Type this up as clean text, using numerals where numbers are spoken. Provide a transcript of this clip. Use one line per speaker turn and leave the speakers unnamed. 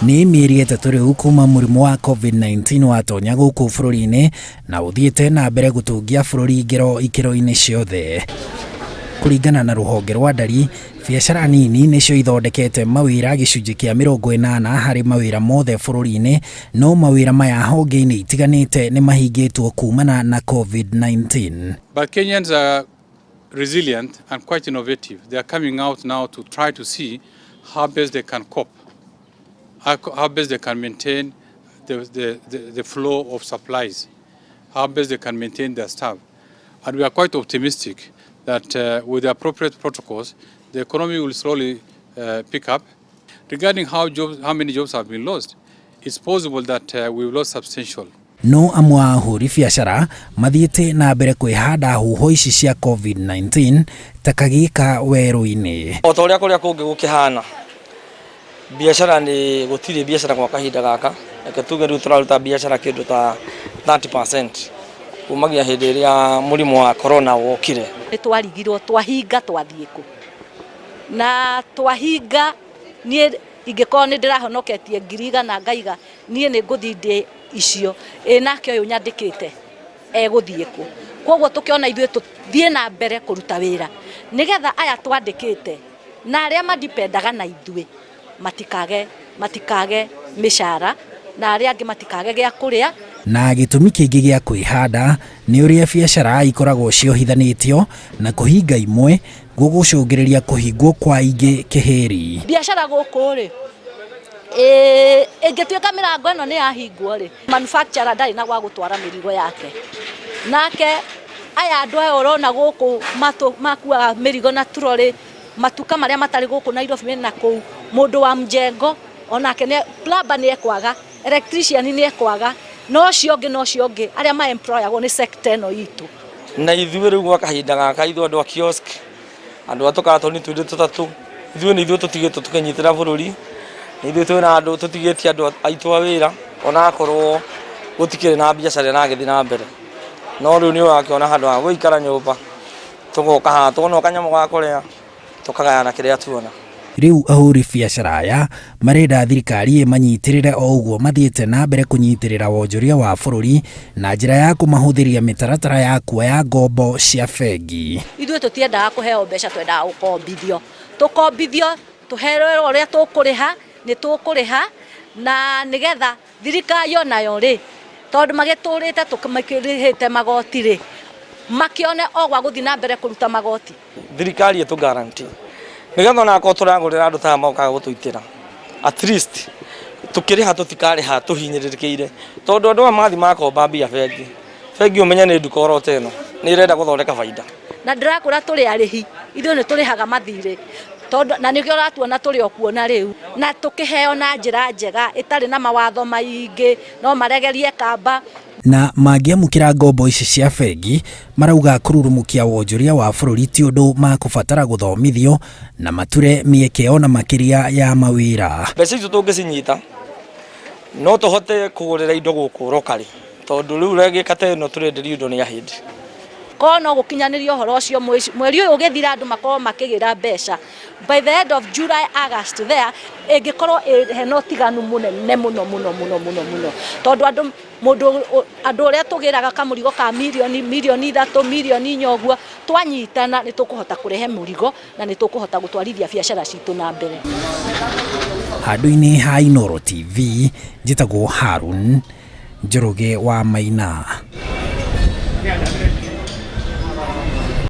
Ni mĩeri ĩtatũ rĩu kuma mũrimũ wa COVID-19 watonya gũkũ bũrũri-inĩ na ũthiĩte na mbere gũtũngia bũrũri ngero ikĩro-inĩ ciothe. Kũringana na rũhonge rwa ndari, biacara nini nĩcio ithondekete mawĩra gĩcunjĩ kĩa 80 harĩ mawĩra mothe bũrũri-inĩ, no mawĩra maya honge-inĩ itiganĩte nĩ mahingĩtwo kumana na COVID-19.
But Kenyans are resilient and quite innovative. They are coming out now to try to see how best they can cope, how best they can maintain the flow of supplies, how best they can maintain their staff. And we are quite optimistic that with the appropriate protocols, the economy will slowly pick up. Regarding how many jobs have been lost, it's possible that we've lost substantial.
No amwe a ahũri biacara mathiĩte na mbere kwihanda huho ici cia COVID-19 ta kagĩka werũ-inĩ.
O ta ũrĩa kũrĩa kũngĩ gũkĩhana, biacara nĩ gũtirĩ biacara kwa kahinda gaka, reke tuge rĩu tũraruta biacara kĩndũ ta 30% kumagia hĩndĩ ĩrĩa mũrimũ wa corona wokire.
Nĩ twarigirwo twahinga twathiĩ kũ, na twahinga niĩ ingĩkorwo nĩ ndĩrahonoketie 100 ngaiga niĩ nĩ ngũthiĩ ndĩ icio nake ũyũ nyandĩkĩte egũthiĩ kũ. Koguo tũkĩona ithuĩ tũthiĩ na mbere kũruta wĩra nĩgetha aya twandĩkĩte na arĩa mandipendaga na ithuĩ matikage mĩcara na arĩa angĩ matikage gĩa kũrĩa.
Na gĩtũmi kĩngĩ gĩa kwĩhanda nĩ ũrĩa biacara ikoragwo ciohithanĩtio na kũhinga imwe gũgũcũngĩrĩria kũhingwo kwa ingĩ kĩhĩri.
Biacara gũkũ rĩ ĩngĩtuĩka mĩrango ĩno nĩ yahingwo rĩ, manufacturer ndarĩ na gwa gũtwara mĩrigo yake, nake aya andũ aya ũrona gũkũ makuaga mĩrigo na turorĩ, matuka marĩa matarĩ gũkũ Nairobi mena kũu, mũndũ wa mjengo onake plumber nĩ ekwaga, electrician nĩ ekwaga, no cio ũngĩ arĩa ma employagwo nĩ sector ĩno itũ.
Na ithuĩ rĩu gwa kahinda gaka ithuĩ andũ a kiosk, andũ a tũkaratoni twĩrĩ tũtatũ, ithuĩ nĩ ithuĩ tũtigĩtwo tũkĩnyitĩra bũrũri, ithuĩ twĩna andũ tũtigĩtie andũ aitũ a wĩra, ona akorwo gũtikĩrĩ na biacara ĩragĩthiĩ na mbere. No rĩu nĩ ũrakĩona handũ ha gũikara nyũmba, tũgoka haha tuona kanyamũ ga kũrĩa, tũkagayana kĩrĩa tuona.
Rĩu ahũri biacara aya marenda thirikari ĩmanyitĩrĩre o ũguo mathiĩte na mbere kũnyitĩrĩra wonjoria wa bũrũri na njĩra ya kũmahũthĩria mĩtaratara ya kuoya ngombo cia bengi.
Ithuĩ tũtiendaga kũheo mbeca, twendaga gũkombithio. Tũkombithio, tũherwo ũrĩa tũkũrĩha, nĩ tũkũrĩha na nĩgetha thirikari onayo rĩ, tondũ magĩtũrĩte tũkĩrĩhĩte magoti rĩ, makĩone o gwa gũthiĩ na mbere kũruta magoti.
Thirikari ĩtũ guarantee nĩgetha ona akorwo tũragũrĩra andũ ta mokaga gũtũitĩra, at least tũkĩrĩha tũtikarĩha tũhinyĩrĩrĩkĩire, tondũ andũ aya mathi makomba mbia bengi ũmenye nĩ nduka oro teno nĩ ĩrenda gũthondeka baida. Na
ndĩrakũra tũrĩ arĩhi, ithuĩ nĩ tũrĩhaga mathirĩ, tondũ na nĩkĩo ũratuona tũrĩ o kuona rĩu, na tũkĩheo na njĩra njega ĩtarĩ na mawatho maingĩ, no maregerie kamba.
Na mangĩamũkĩra ngombo ici cia bengi marauga kũrurumũkia wonjoria wa bũrũri ti ũndũ makũbatara gũthomithio na mature mĩeke ona makĩria ya mawĩra.
Mbeca icio tũngĩcinyita no tũhote kũgũrĩra indo gũkũ rokarĩ, tondũ rĩu regĩka ta ĩno tũrenderio indo nĩ ahĩndĩ.
Korwo no gũkinyanĩria ũhoro ũcio mweri ũyũ ũgĩthira andũ makorwo makĩgĩra mbeca, by the end of July, August there ĩngĩkorwo hena ũtiganu mũnene mũno tondũ andũ ũrĩa tũgĩraga kamũrigo ka mirioni 3 mirioni 4 ũguo twanyitana nĩ tũkũhota kũrehe mũrigo na nĩ tũkũhota gũtwarithia biacara citũ na mbere.
Handũ-inĩ ha Inooro TV njĩtagwo Harun Njoroge wa Maina.